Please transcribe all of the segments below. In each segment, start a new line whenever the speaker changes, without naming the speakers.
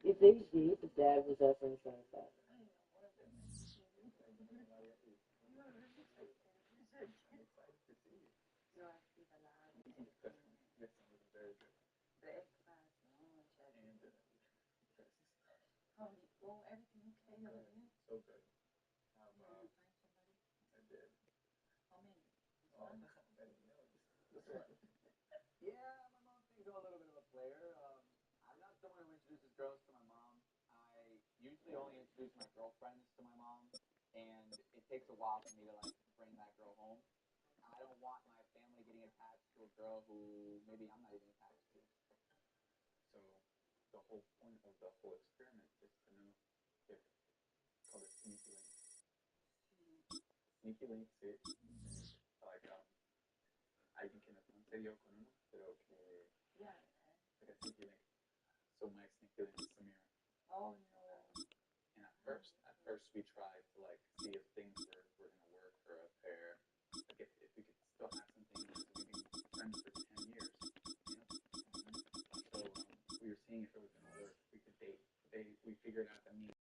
If they did, the dad was definitely trying to fight.
Yeah, my mom thinks I'm a little bit of a player. I'm not someone who introduces girls to my mom. I usually only introduce my girlfriends to my mom, and it takes a while for me to like bring that girl home. I don't want my family getting attached to a girl who maybe I'm not even attached to.
So the whole point of the whole experiment is to know if called it sneaky links. Sneaky links es like alguien que no es serio con uno, pero que like a sneaky link. So my sneaky link is Samira.
Oh no.
And at first we tried to like see if things were gonna work for a pair. Like if we could still have something because we've been friends for 10 years. You know? So we were seeing if it was gonna work. We could date. We figured out that me.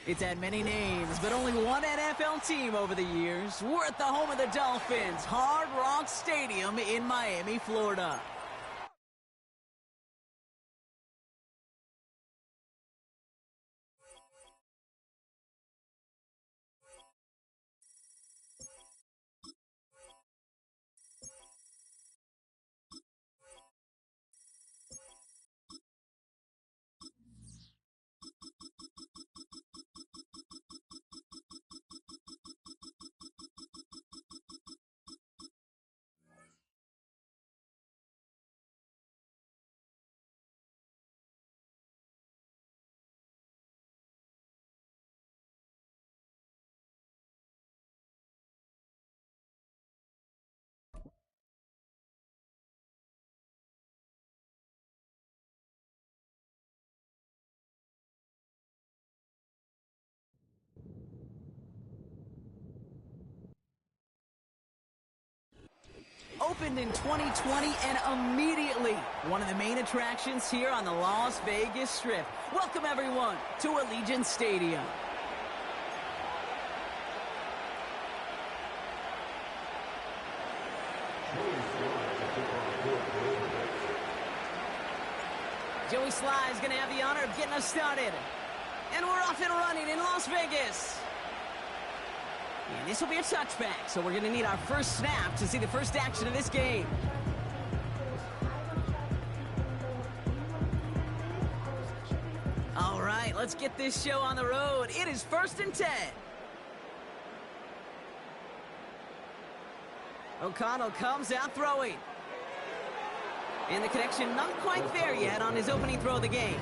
It's had many names, but only one NFL team over the years. We're at the home of the Dolphins, Hard Rock Stadium in Miami, Florida. Opened in 2020 and immediately one of the main attractions here on the Las Vegas Strip. Welcome everyone to Allegiant Stadium. Joey Sly is going to have the honor of getting us started. And we're off and running in Las Vegas. And this will be a touchback, so we're going to need our first snap to see the first action of this game. All right, let's get this show on the road. It is 1st and 10. O'Connell comes out throwing. And the connection not quite there yet on his opening throw of the game.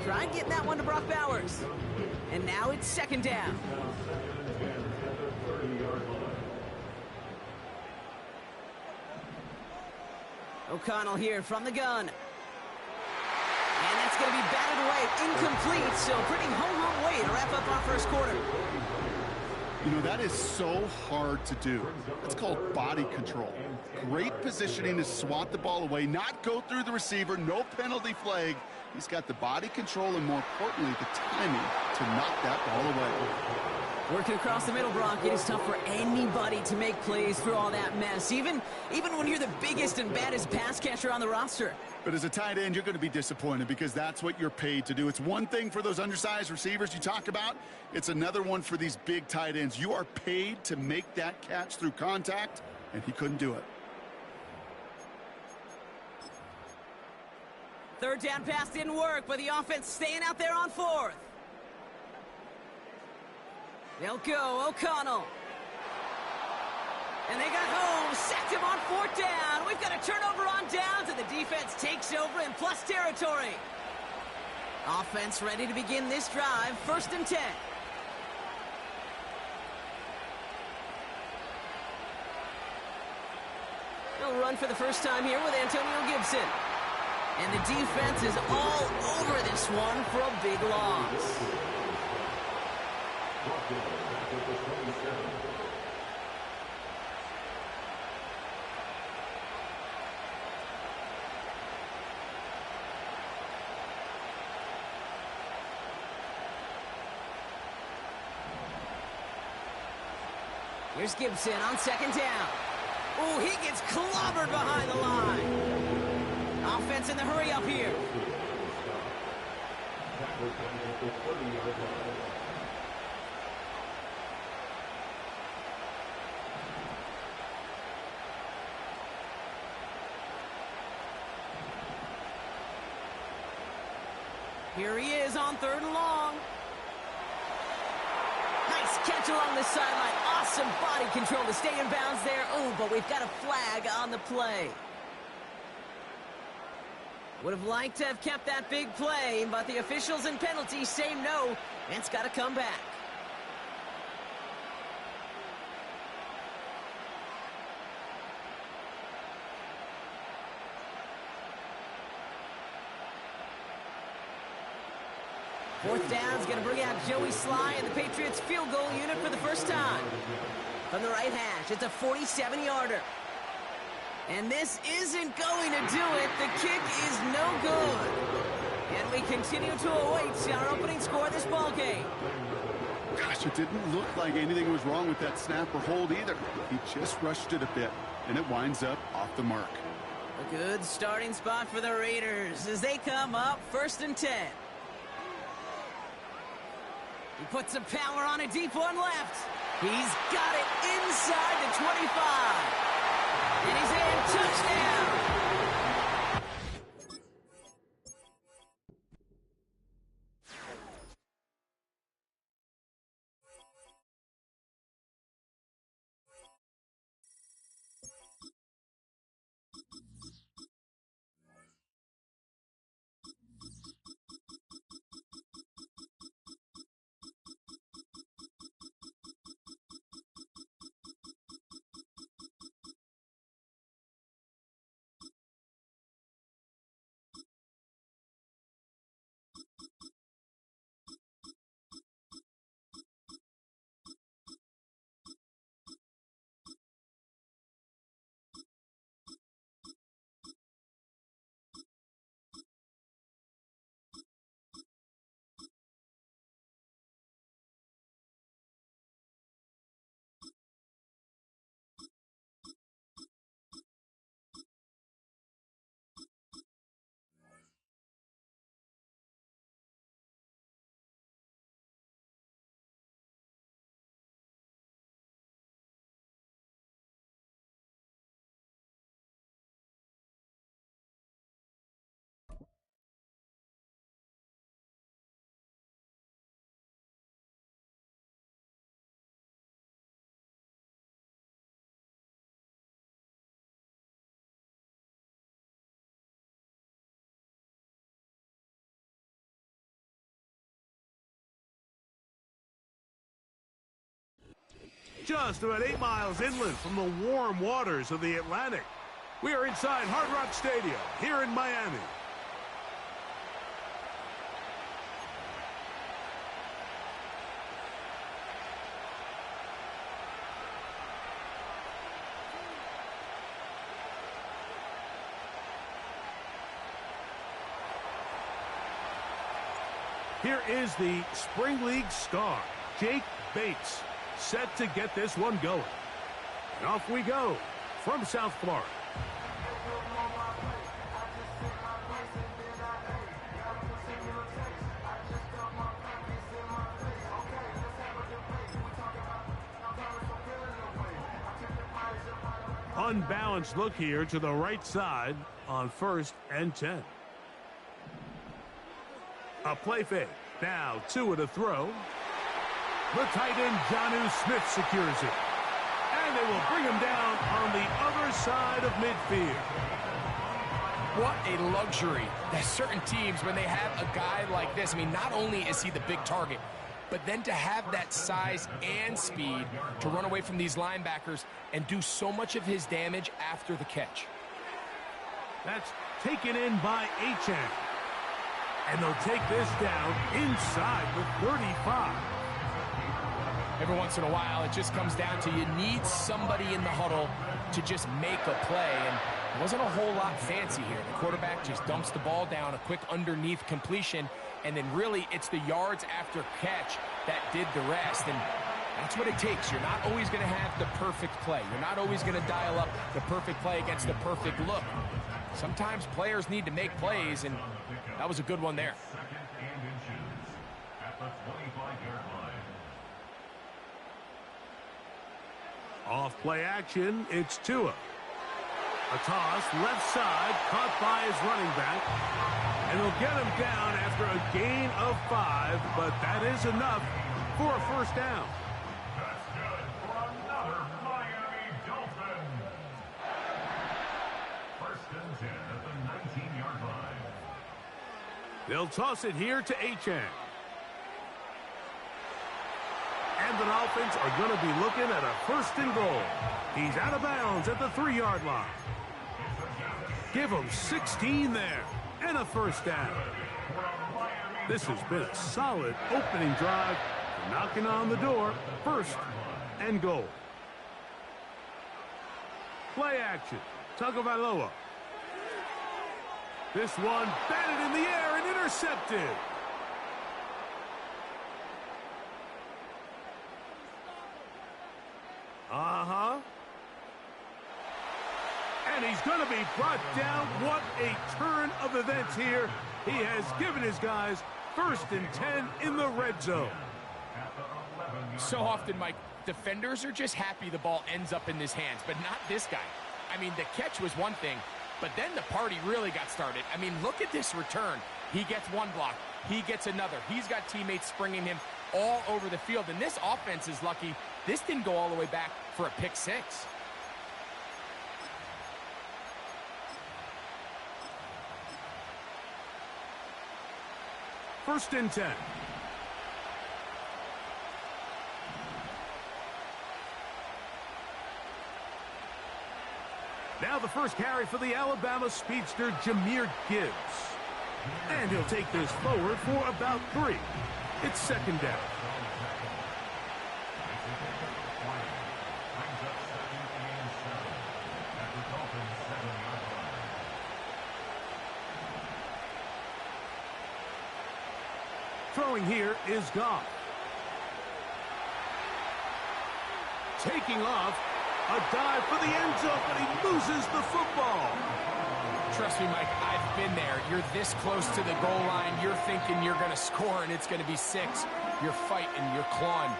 Tried getting that one to Brock Bowers. And now it's 2nd down. O'Connell here from the gun. And that's going to be batted away, incomplete, so pretty ho-hum way to wrap up our first quarter.
You know, that is so hard to do. It's called body control. Great positioning to swat the ball away, not go through the receiver, no penalty flag. He's got the body control and, more importantly, the timing to knock that ball away.
Working across the middle, Brock, it is tough for anybody to make plays through all that mess, even when you're the biggest and baddest pass catcher on the roster.
But as a tight end, you're going to be disappointed because that's what you're paid to do. It's one thing for those undersized receivers you talk about. It's another one for these big tight ends. You are paid to make that catch through contact, and he couldn't do it.
3rd down pass didn't work, but the offense staying out there on 4th. They'll go, O'Connell. And they got home, sacked him on 4th down. We've got a turnover on downs, and the defense takes over in plus territory. Offense ready to begin this drive, 1st and 10. He'll run for the first time here with Antonio Gibson. And the defense is all over this one for a big loss. Here's Gibson on second down. Oh, he gets clobbered behind the line. Offense in the hurry up here. Here he is on third and long. Nice catch along the sideline. Awesome body control to stay in bounds there. Oh, but we've got a flag on the play. Would have liked to have kept that big play, but the officials and penalties say no, and it's got to come back. Fourth down's going to bring out Joey Sly and the Patriots field goal unit for the first time. From the right hash, it's a 47-yarder. And this isn't going to do it. The kick is no good. And we continue to await our opening score of this ball game.
Gosh, it didn't look like anything was wrong with that snap or hold either. He just rushed it a bit, and it winds up off the mark.
A good starting spot for the Raiders as they come up 1st and 10. He puts some power on a deep one left. He's got it inside the 25. And he's in. Touchdown.
Just about 8 miles inland from the warm waters of the Atlantic. We are inside Hard Rock Stadium here in Miami. Here is the Spring League star, Jake Bates, set to get this one going. And off we go from South Florida. Unbalanced look here to the right side on 1st and 10. A play fake. Now 2 at a throw. The tight end, Jonnu Smith, secures it. And they will bring him down on the other side of midfield.
What a luxury that certain teams, when they have a guy like this, I mean, not only is he the big target, but then to have that size and speed to run away from these linebackers and do so much of his damage after the catch.
That's taken in by Achane. And they'll take this down inside the 35.
Every once in a while, it just comes down to you need somebody in the huddle to just make a play, and it wasn't a whole lot fancy here. The quarterback just dumps the ball down, a quick underneath completion, and then really it's the yards after catch that did the rest, and that's what it takes. You're not always going to have the perfect play. You're not always going to dial up the perfect play against the perfect look. Sometimes players need to make plays, and that was a good one there.
Off play action, it's Tua. A toss, left side, caught by his running back. And they'll get him down after a gain of 5, but that is enough for a first down.
That's good for another Miami Dolphin. First and 10 at the 19-yard line.
They'll toss it here to Achane. And the Dolphins are going to be looking at a first and goal. He's out of bounds at the 3-yard line. Give him 16 there and a first down. This has been a solid opening drive, knocking on the door, first and goal. Play action, Tagovailoa. This one batted in the air and intercepted. And he's going to be brought down. What a turn of events here. He has given his guys first and 10 in the red zone.
So often, Mike, defenders are just happy the ball ends up in his hands, but not this guy. I mean, the catch was one thing, but then the party really got started. I mean, look at this return. He gets one block. He gets another. He's got teammates springing him all over the field, and this offense is lucky this didn't go all the way back for a pick six.
First and 10. Now the first carry for the Alabama speedster, Jahmyr Gibbs. And he'll take this forward for about 3. It's second down. Throwing here is Goff. Taking off, a dive for the end zone, but he loses the football.
Trust me, Mike, I've been there. You're this close to the goal line. You're thinking you're going to score, and it's going to be 6. You're fighting, you're clawing,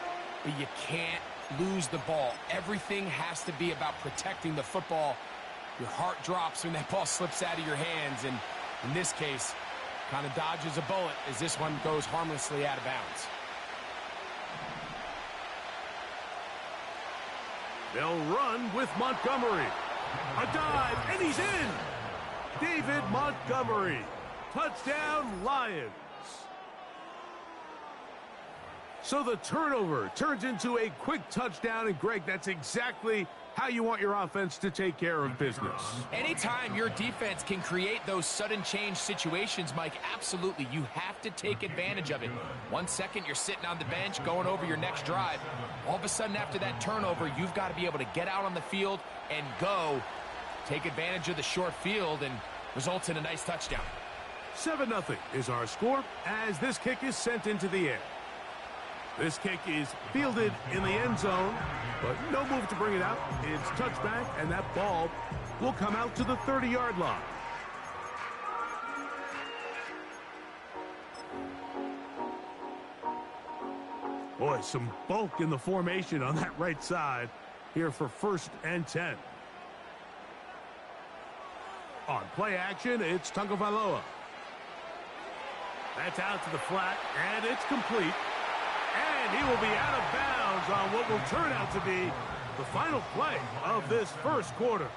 but you can't lose the ball. Everything has to be about protecting the football. Your heart drops when that ball slips out of your hands, and in this case, kind of dodges a bullet as this one goes harmlessly out of bounds.
They'll run with Montgomery. A dive, and he's in. David Montgomery. Touchdown, Lions. So the turnover turns into a quick touchdown, and Greg, that's exactly how you want your offense to take care of business.
Anytime your defense can create those sudden change situations, Mike, absolutely, you have to take advantage of it. 1 second, you're sitting on the bench going over your next drive. All of a sudden, after that turnover, you've got to be able to get out on the field and go. Take advantage of the short field and results in a nice touchdown.
7-0 is our score as this kick is sent into the air. This kick is fielded in the end zone, but no move to bring it out. It's touchback, and that ball will come out to the 30-yard line. Boy, some bulk in the formation on that right side here for first and 10. On play action, it's Tagovailoa. That's out to the flat, and it's complete. And he will be out of bounds on what will turn out to be the final play of this first quarter.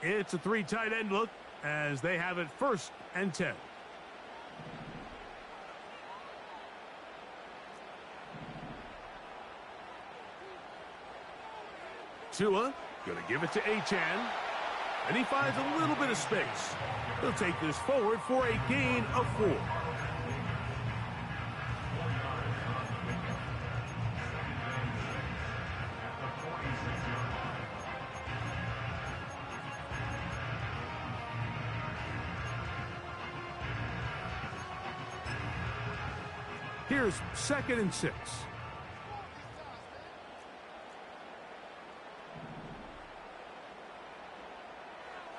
It's a 3 tight end look as they have it 1st and 10. Tua going to give it to Achane. And he finds a little bit of space. He'll take this forward for a gain of 4. Here's 2nd and 6.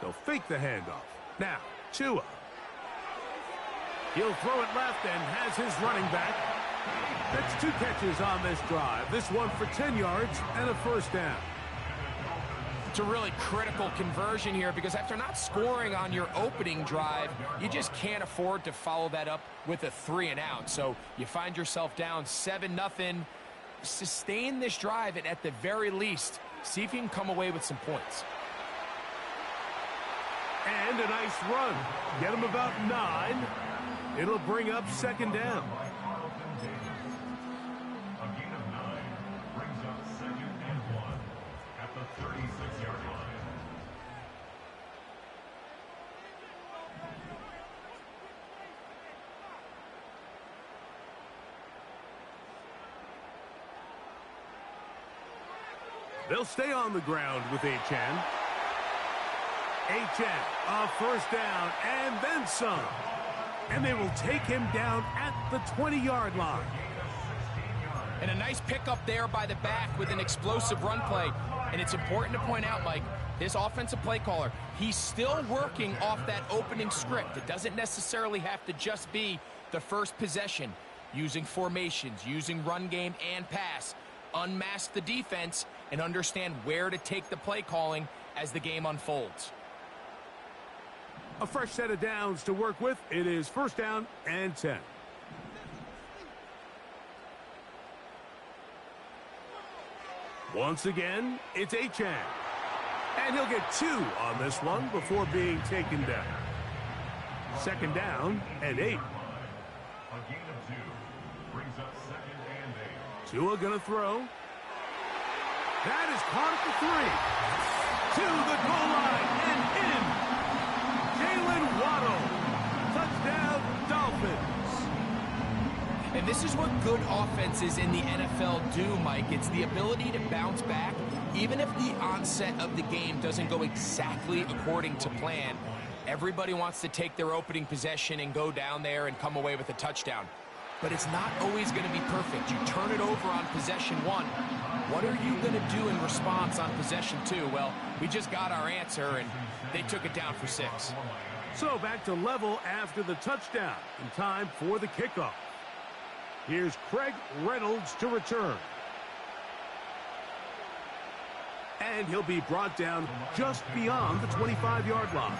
They'll fake the handoff. Now, Tua. He'll throw it left and has his running back. That's 2 catches on this drive. This one for 10 yards and a 1st down.
It's a really critical conversion here because after not scoring on your opening drive, you just can't afford to follow that up with a 3 and out. So you find yourself down 7-0. Sustain this drive and at the very least, see if you can come away with some points.
And a nice run. Get him about 9. It'll bring up 2nd down.
A gain of 9 brings up 2nd and 1 at the 36-yard line.
They'll stay on the ground with Achane. Achane, a 1st down, and then some. And they will take him down at the 20-yard line.
And a nice pickup there by the back with an explosive run play. And it's important to point out, Mike, this offensive play caller, he's still working off that opening script. It doesn't necessarily have to just be the first possession. Using formations, using run game and pass. Unmask the defense and understand where to take the play calling as the game unfolds.
A fresh set of downs to work with. It is 1st down and 10. Once again, it's Achane. And he'll get 2 on this one before being taken down. 2nd down and 8.
A gain of 2 brings up 2nd and 8.
Tua gonna throw. That is caught at the 3. To the goal line and in. Jalen Waddle. Touchdown, Dolphins.
And this is what good offenses in the NFL do, Mike. It's the ability to bounce back, even if the onset of the game doesn't go exactly according to plan. Everybody wants to take their opening possession and go down there and come away with a touchdown. But it's not always going to be perfect. You turn it over on possession 1. What are you going to do in response on possession 2? Well, we just got our answer, and they took it down for 6.
So back to level after the touchdown. In time for the kickoff. Here's Craig Reynolds to return. And he'll be brought down just beyond the 25-yard line.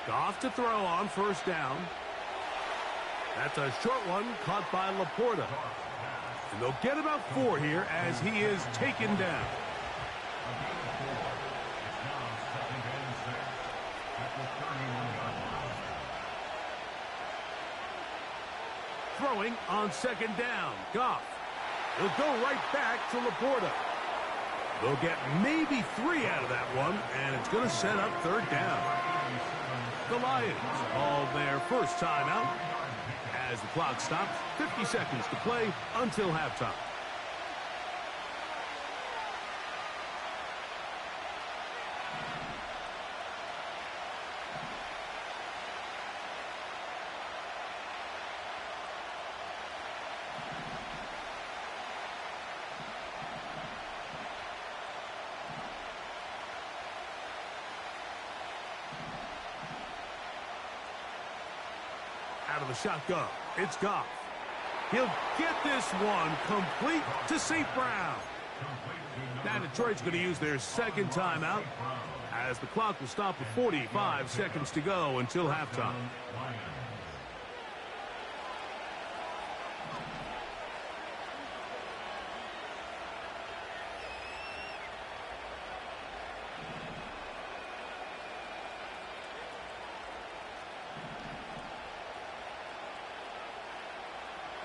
Goff to throw on 1st down. That's a short one caught by Laporta. And they'll get about 4 here as he is taken down. Throwing on 2nd down. Goff. He'll go right back to Laporta. They'll get maybe 3 out of that one, and it's going to set up 3rd down. The Lions call their first timeout as the clock stops. 50 seconds to play until halftime. Out of the shotgun, it's Goff. He'll get this one complete to St. Brown. Now Detroit's going to use their second timeout as the clock will stop with 45 seconds to go until halftime.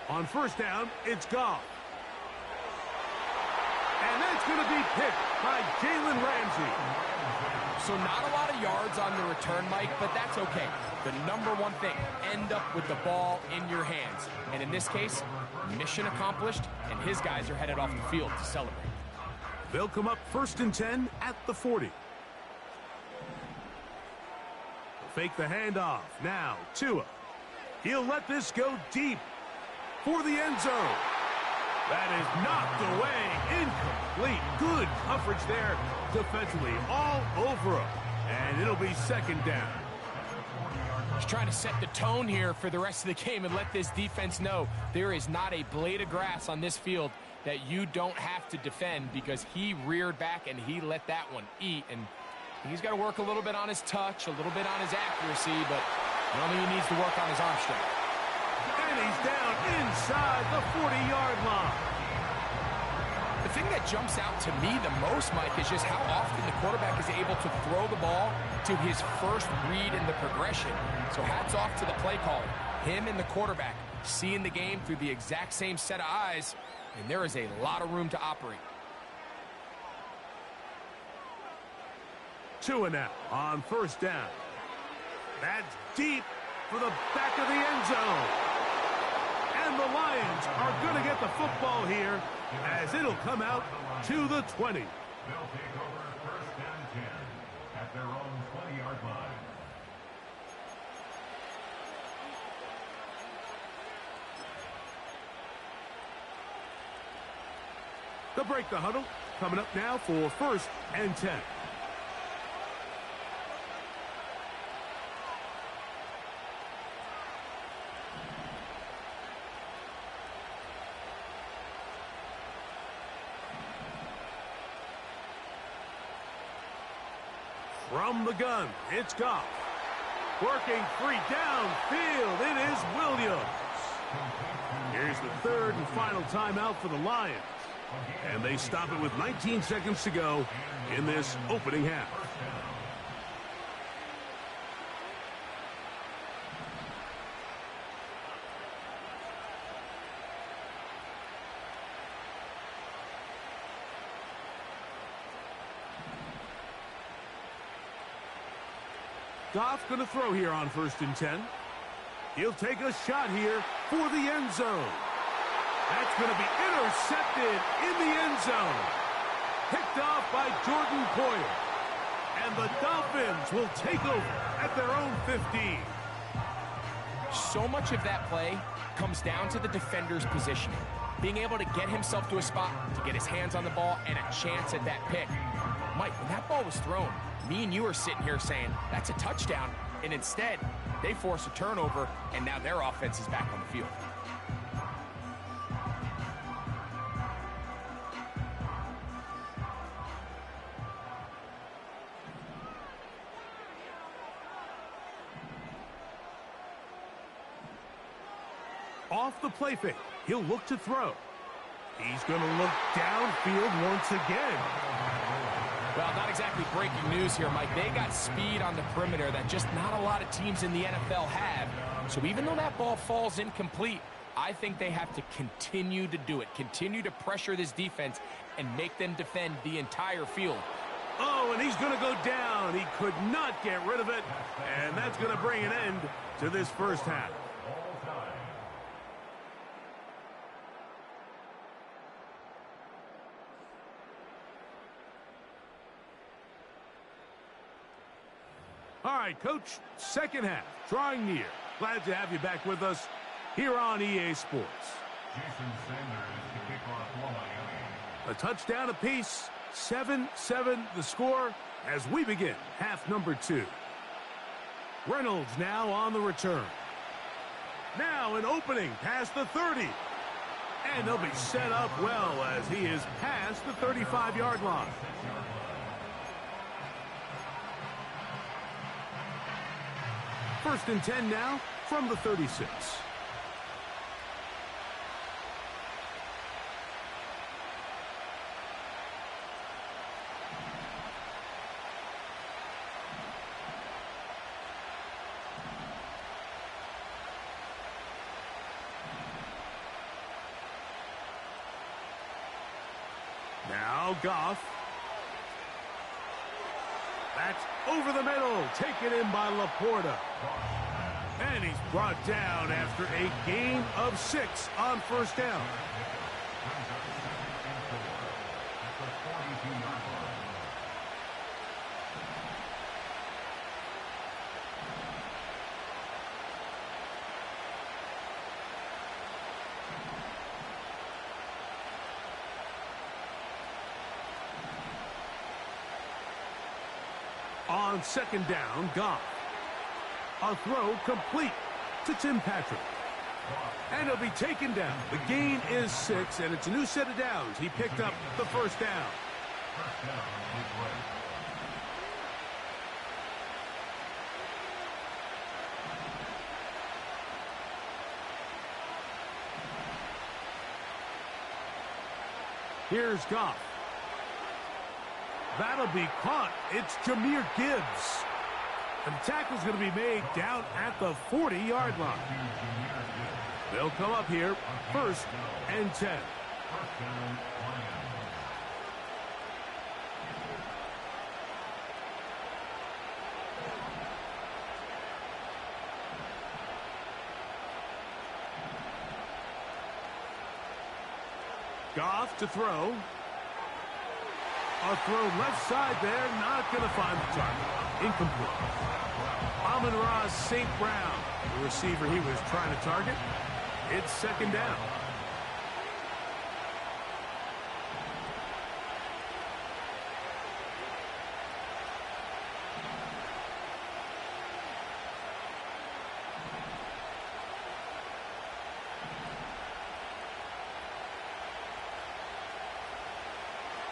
On first down, it's Goff. And that's going to be picked by Jalen Ramsey.
So not a lot of yards on the return, Mike, but that's okay. The number one thing, end up with the ball in your hands. And in this case, mission accomplished, and his guys are headed off the field to celebrate.
They'll come up 1st and 10 at the 40. Fake the handoff. Now, Tua. He'll let this go deep for the end zone. That is knocked away. Incomplete. Good coverage there defensively. All over him. And it'll be second down.
He's trying to set the tone here for the rest of the game and let this defense know there is not a blade of grass on this field that you don't have to defend, because he reared back and he let that one eat. And he's got to work a little bit on his touch, a little bit on his accuracy, but I don't think he needs to work on his arm strength.
And he's down inside the 40-yard line.
The thing that jumps out to me the most, Mike, is just how often the quarterback is able to throw the ball to his first read in the progression. So hats off to the play caller. Him and the quarterback seeing the game through the exact same set of eyes, and there is a lot of room to operate.
Tua now on first down. That's deep for the back of the end zone. And the Lions are going to get the football here as it'll come out to the 20.
They'll take over 1st and 10 at their own 20-yard line.
They'll break the huddle. Coming up now for 1st and 10. From the gun, it's Goff. Working free downfield, it is Williams. Here's the 3rd and final timeout for the Lions. And they stop it with 19 seconds to go in this opening half. Goff going to throw here on 1st and 10. He'll take a shot here for the end zone. That's going to be intercepted in the end zone. Picked off by Jordan Poyer. And the Dolphins will take over at their own 15.
So much of that play comes down to the defender's positioning. Being able to get himself to a spot, to get his hands on the ball, and a chance at that pick. Mike, when that ball was thrown, me and you are sitting here saying, that's a touchdown. And instead, they force a turnover, and now their offense is back on the field.
Off the play fake, he'll look to throw. He's going to look downfield once again.
Well, not exactly breaking news here, Mike. They got speed on the perimeter that just not a lot of teams in the NFL have. So even though that ball falls incomplete, I think they have to continue to do it. Continue to pressure this defense and make them defend the entire field.
Oh, and he's going to go down. He could not get rid of it. And that's going to bring an end to this first half. All right, Coach, second half, drawing near. Glad to have you back with us here on EA Sports.
Jason Sanders to kick off for Miami.
A touchdown apiece, 7-7 the score as we begin half number 2. Reynolds now on the return. Now an opening past the 30. And they'll be set up well as he is past the 35-yard line. First and 10 now from the 36. Now Goff. That's over the middle. Taken in by Laporta. And he's brought down after a gain of 6 on first down. On second down, Goff. A throw complete to Tim Patrick. And he'll be taken down. The gain is 6, and it's a new set of downs. He picked up the first down. Here's Goff. That'll be caught. It's Jahmyr Gibbs. And the tackle's going to be made down at the 40-yard line. They'll come up here, first and 10. Goff to throw. A throw left side there, not going to find the target. Incomplete. Amon-Ra St. Brown, the receiver he was trying to target. It's second down.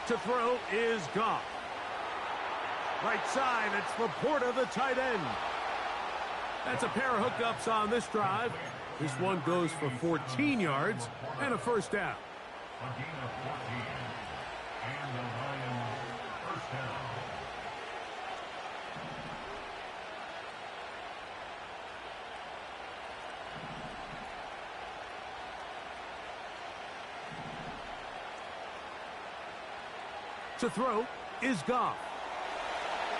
To throw is Goff. Right side, it's Laporta, the tight end. That's a pair of hookups on this drive. This one goes for 14 yards and a first down.
A gain of 14. And the Lions first down.
To throw is Goff.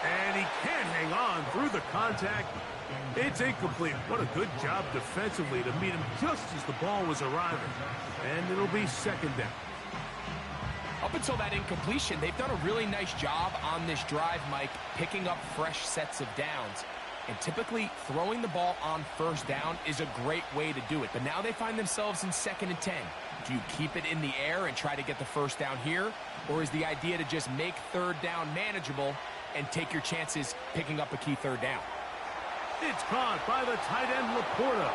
And he can't hang on through the contact. It's incomplete. What a good job defensively to meet him just as the ball was arriving. And it'll be second down.
Up until that incompletion, they've done a really nice job on this drive, Mike, picking up fresh sets of downs. And typically, throwing the ball on first down is a great way to do it. But now they find themselves in second and 10. Do you keep it in the air and try to get the first down here? Or is the idea to just make third down manageable and take your chances picking up a key third down?
It's caught by the tight end, Laporta.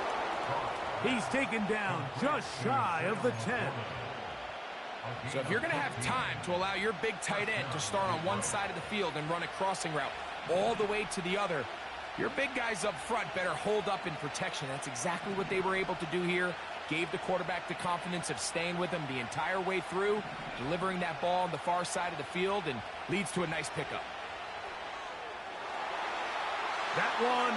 He's taken down just shy of the 10.
So if you're going to have time to allow your big tight end to start on one side of the field and run a crossing route all the way to the other, your big guys up front better hold up in protection. That's exactly what they were able to do here. Gave the quarterback the confidence of staying with him the entire way through, delivering that ball on the far side of the field, and leads to a nice pickup.
That one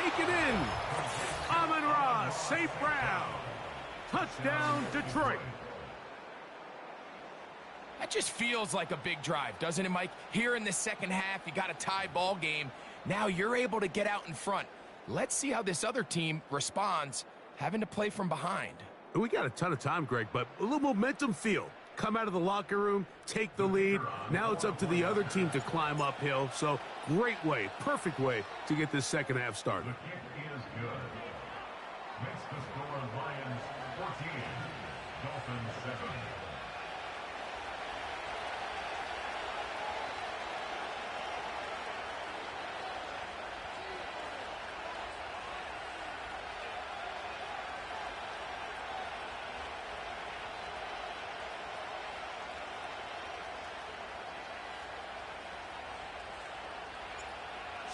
taken in. Amon-Ra St. Brown. Touchdown, Detroit.
That just feels like a big drive, doesn't it, Mike? Here in the second half, you got a tie ball game. Now you're able to get out in front. Let's see how this other team responds, having to play from behind.
We got a ton of time, Greg, but a little momentum feel. Come out of the locker room, take the lead. Now it's up to the other team to climb uphill. So great way, perfect way to get this second half started.
The kick is good. Makes the score Lions 14, Dolphins 7.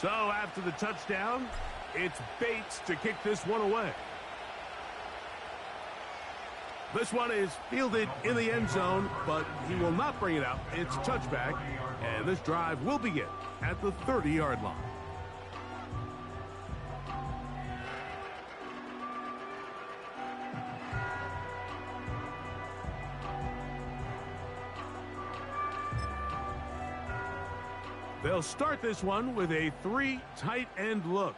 So after the touchdown, it's Bates to kick this one away. This one is fielded in the end zone, but he will not bring it out. It's a touchback, and this drive will begin at the 30-yard line. They'll start this one with a 3 tight end look.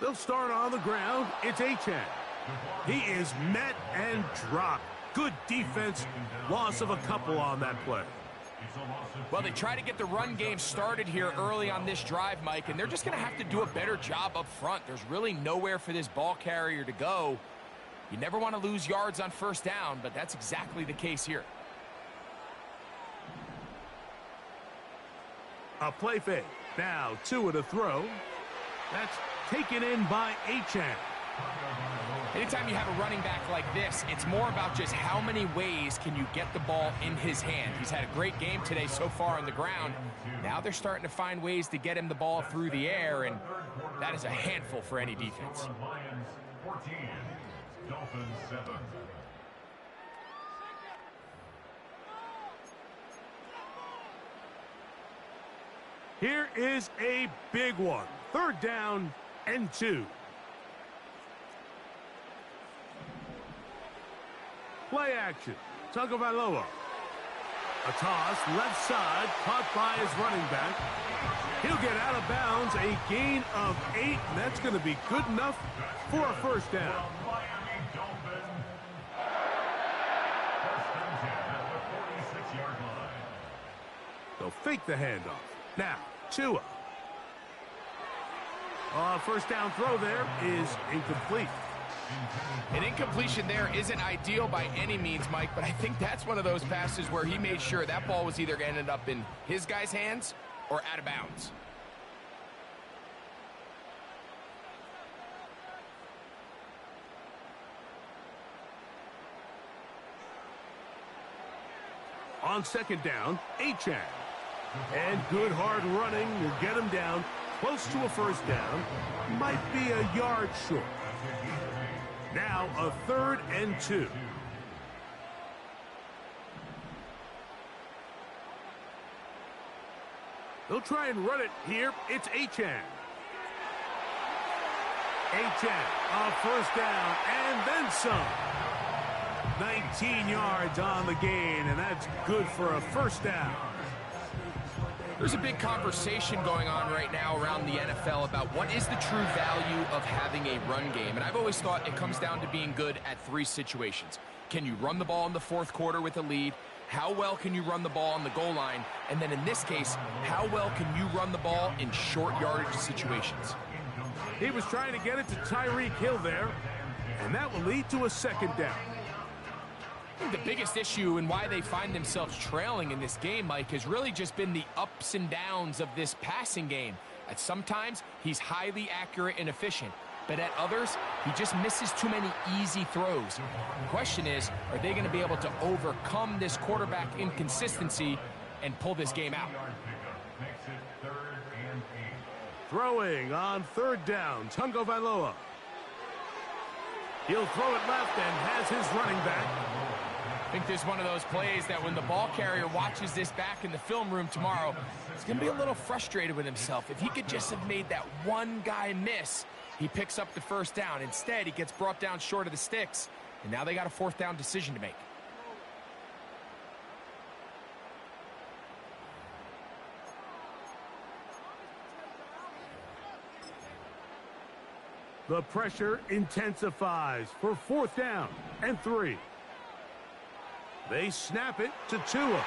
They'll start on the ground. It's Achane. He is met and dropped. Good defense. Loss of a couple on that play.
Well, they try to get the run game started here early on this drive, Mike, and they're just going to have to do a better job up front. There's really nowhere for this ball carrier to go. You never want to lose yards on first down, but that's exactly the case here.
A play fake. Now Tua to throw. That's taken in by Achane.
Anytime you have a running back like this, it's more about just how many ways can you get the ball in his hand. He's had a great game today so far on the ground. Now they're starting to find ways to get him the ball through the air, and that is a handful for any defense.
Lions 14, Dolphins 7.
Here is a big one. 3rd down and 2. Play action. Tagovailoa. A toss, left side, caught by his running back. He'll get out of bounds, a gain of 8, and that's going to be good enough for a first down.
Miami Dolphins. First and 10 at the 46-yard line.
They'll fake the handoff. Now, Tua. First down throw there is incomplete.
An incompletion there isn't ideal by any means, Mike, but I think that's one of those passes where he made sure that ball was either going to end up in his guy's hands or out of bounds.
On 2nd down, Achane. And good hard running will get him down close to a first down. Might be a yard short. Now a 3rd and 2. They'll try and run it here. It's Achane. Achane, a first down, and then some. 19 yards on the gain, and that's good for a first down.
There's a big conversation going on right now around the NFL about what is the true value of having a run game. And I've always thought it comes down to being good at 3 situations. Can you run the ball in the 4th quarter with a lead? How well can you run the ball on the goal line? And then in this case, how well can you run the ball in short yardage situations?
He was trying to get it to Tyreek Hill there, and that will lead to a 2nd down.
The biggest issue and why they find themselves trailing in this game, Mike, has really just been the ups and downs of this passing game. At sometimes, he's highly accurate and efficient, but at others, he just misses too many easy throws. The question is, are they going to be able to overcome this quarterback inconsistency and pull this game out?
Makes it 3rd and 8.
Throwing on 3rd down, Tagovailoa. He'll throw it left and has his running back.
I think this is one of those plays that when the ball carrier watches this back in the film room tomorrow, he's going to be a little frustrated with himself. If he could just have made that one guy miss, he picks up the first down. Instead, he gets brought down short of the sticks, and now they got a 4th down decision to make.
The pressure intensifies for 4th down and 3. They snap it to Tua.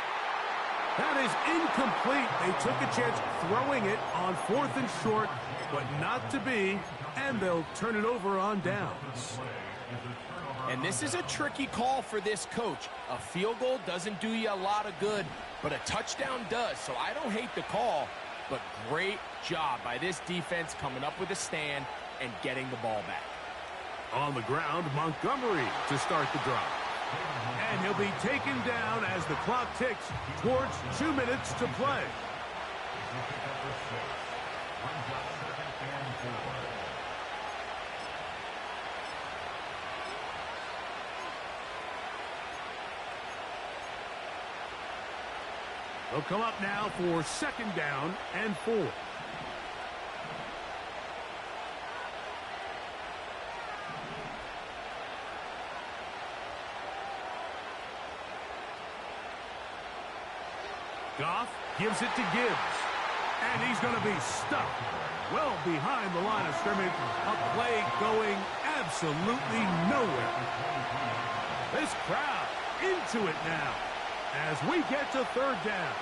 That is incomplete. They took a chance throwing it on 4th and short, but not to be, and they'll turn it over on downs.
And this is a tricky call for this coach. A field goal doesn't do you a lot of good, but a touchdown does, so I don't hate the call, but great job by this defense coming up with a stand and getting the ball back.
On the ground, Montgomery to start the drive. And he'll be taken down as the clock ticks towards 2 minutes to play. They'll come up now for 2nd down and 4. Goff gives it to Gibbs. And he's going to be stuck well behind the line of scrimmage. A play going absolutely nowhere. This crowd into it now as we get to 3rd down.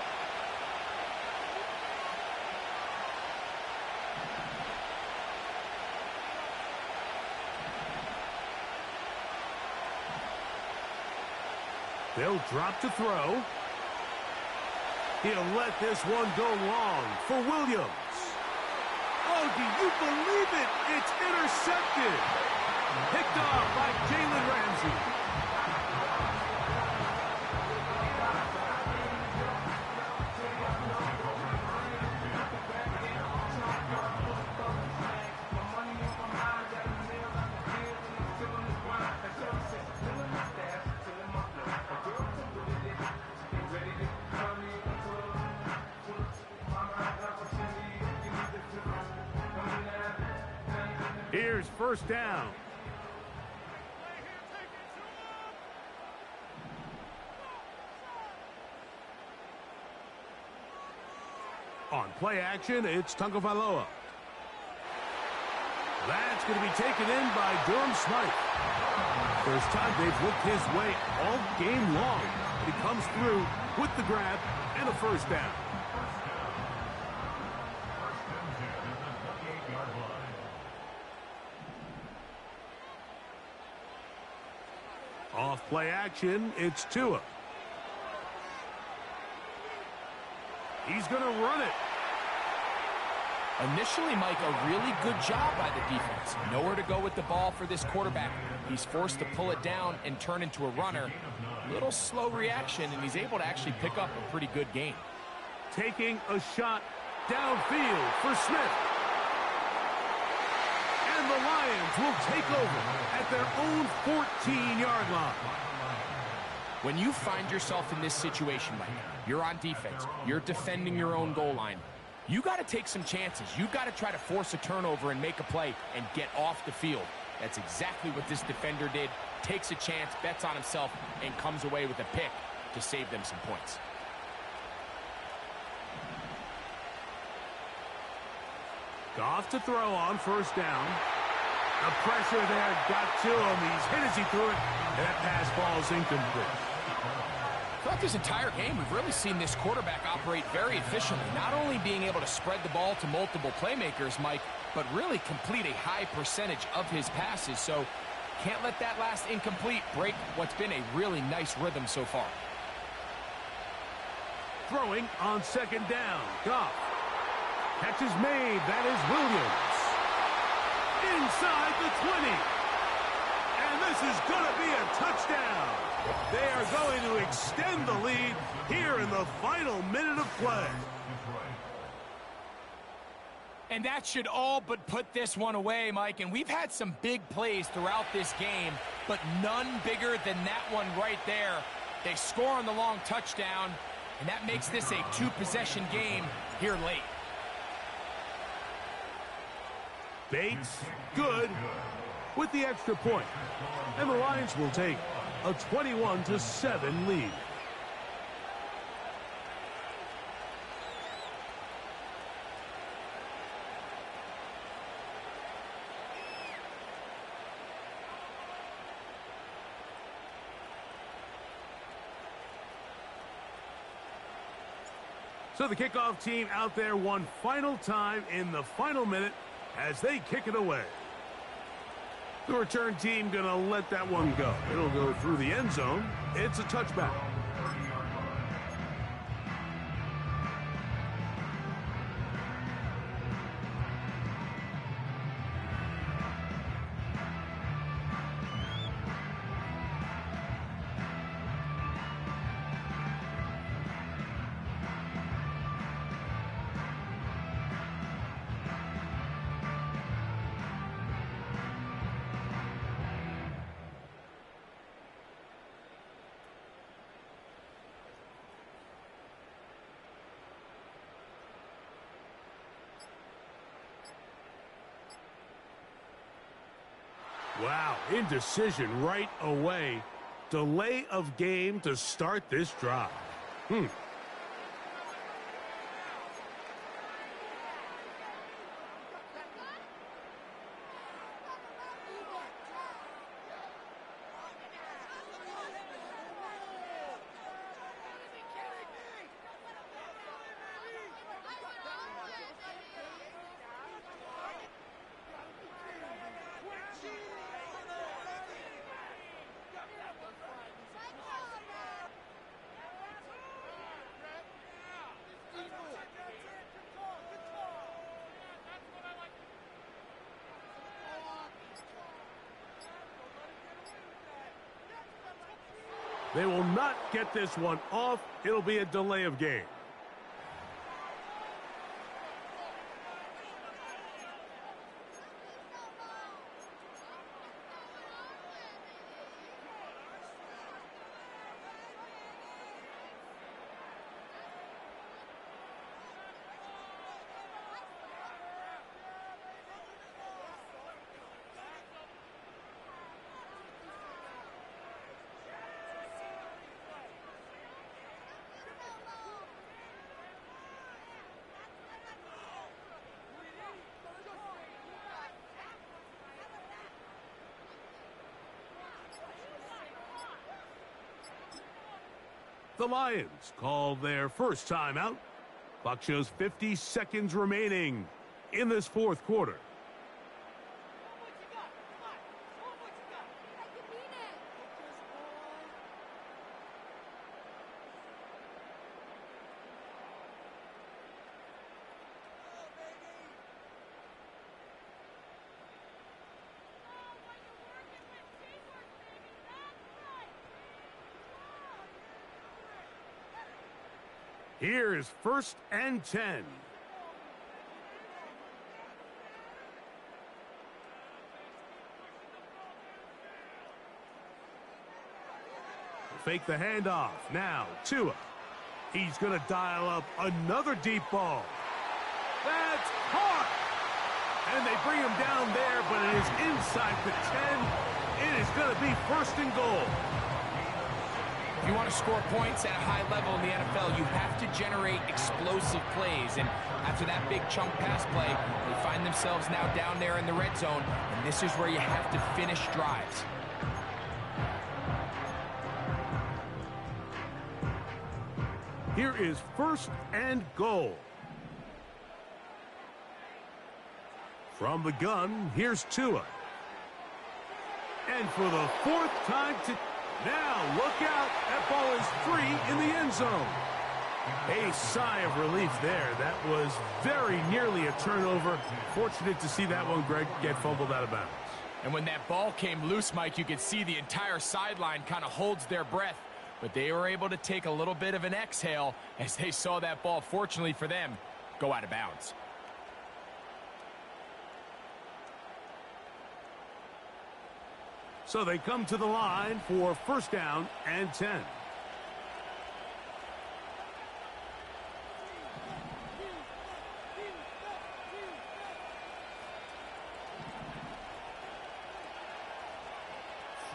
They'll drop to throw. He'll let this one go long for Williams. Oh, do you believe it? It's intercepted. Picked off by Jalen Ramsey. Here's 1st down. On play action, it's Tagovailoa. That's going to be taken in by Durham Smythe. First time they've looked his way all game long. He comes through with the grab and a 1st down. Off play action, it's Tua. He's going to run it.
Initially, Mike, a really good job by the defense. Nowhere to go with the ball for this quarterback. He's forced to pull it down and turn into a runner. Little slow reaction, and he's able to actually pick up a pretty good gain.
Taking a shot downfield for Smith. And the Lions will take over at their own 14-yard line.
When you find yourself in this situation, Mike, you're on defense, you're defending your own goal line, you got to take some chances. You got to try to force a turnover and make a play and get off the field. That's exactly what this defender did. Takes a chance, bets on himself, and comes away with a pick to save them some points.
Goff to throw on 1st down. The pressure there got to him. He's hit as he threw it, and that pass ball is incomplete.
Throughout this entire game, we've really seen this quarterback operate very efficiently, not only being able to spread the ball to multiple playmakers, Mike, but really complete a high percentage of his passes. So can't let that last incomplete break what's been a really nice rhythm so far.
Throwing on 2nd down. Goff. Catch is made. That is Williams. Inside the 20. And this is going to be a touchdown. They are going to extend the lead here in the final minute of play.
And that should all but put this one away, Mike. And we've had some big plays throughout this game, but none bigger than that one right there. They score on the long touchdown, and that makes this a 2-possession game here late.
Bates, good, with the extra point. And the Lions will take a 21-7 lead. So the kickoff team out there one final time in the final minute as they kick it away. The return team going to let that one go. It'll go through the end zone. It's a touchback. Wow, indecision right away. Delay of game to start this drive. They will not get this one off. It'll be a delay of game. The Lions call their first timeout. Clock shows 50 seconds remaining in this fourth quarter. Here is 1st and 10. Fake the handoff. Now, Tua. He's going to dial up another deep ball. That's caught! And they bring him down there, but it is inside the 10. It is going to be 1st and goal.
If you want to score points at a high level in the NFL, you have to generate explosive plays. And after that big chunk pass play, they find themselves now down there in the red zone. And this is where you have to finish drives.
Here is 1st and goal. From the gun, here's Tua. And for the 4th time to... Now, look out. That ball is 3 in the end zone. A sigh of relief there. That was very nearly a turnover. Fortunate to see that one, Greg, get fumbled out of bounds.
And when that ball came loose, Mike, you could see the entire sideline kind of holds their breath. But they were able to take a little bit of an exhale as they saw that ball, fortunately for them, go out of bounds.
So they come to the line for 1st down and 10.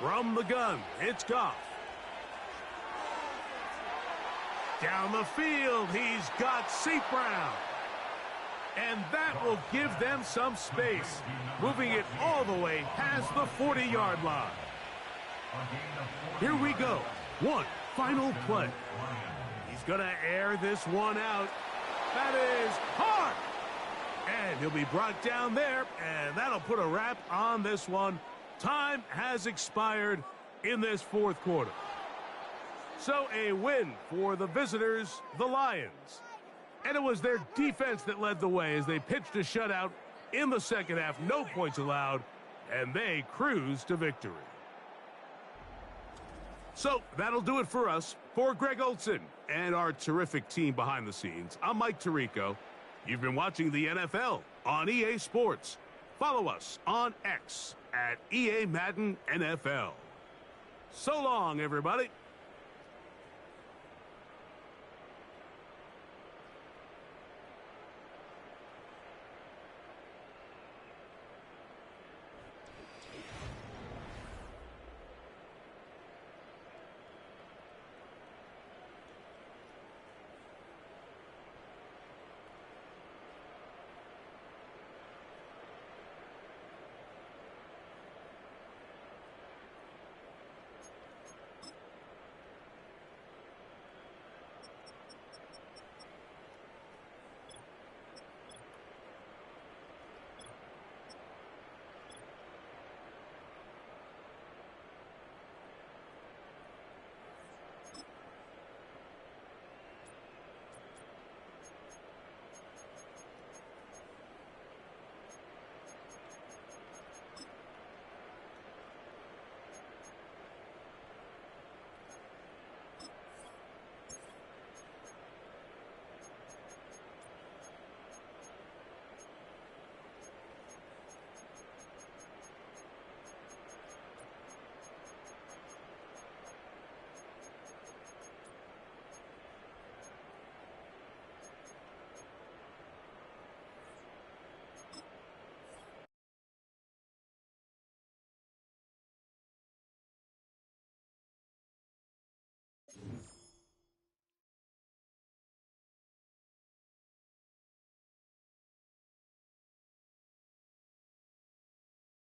From the gun, it's Goff. Down the field, he's got St. Brown. And that will give them some space, moving it all the way past the 40-yard line. Here we go. One final play. He's going to air this one out. That is hard. And he'll be brought down there, and that'll put a wrap on this one. Time has expired in this 4th quarter. So a win for the visitors, the Lions. And it was their defense that led the way as they pitched a shutout in the 2nd half. No points allowed, and they cruised to victory. So that'll do it for us. For Greg Olson and our terrific team behind the scenes, I'm Mike Tirico. You've been watching the NFL on EA Sports. Follow us on X at EA Madden NFL. So long, everybody.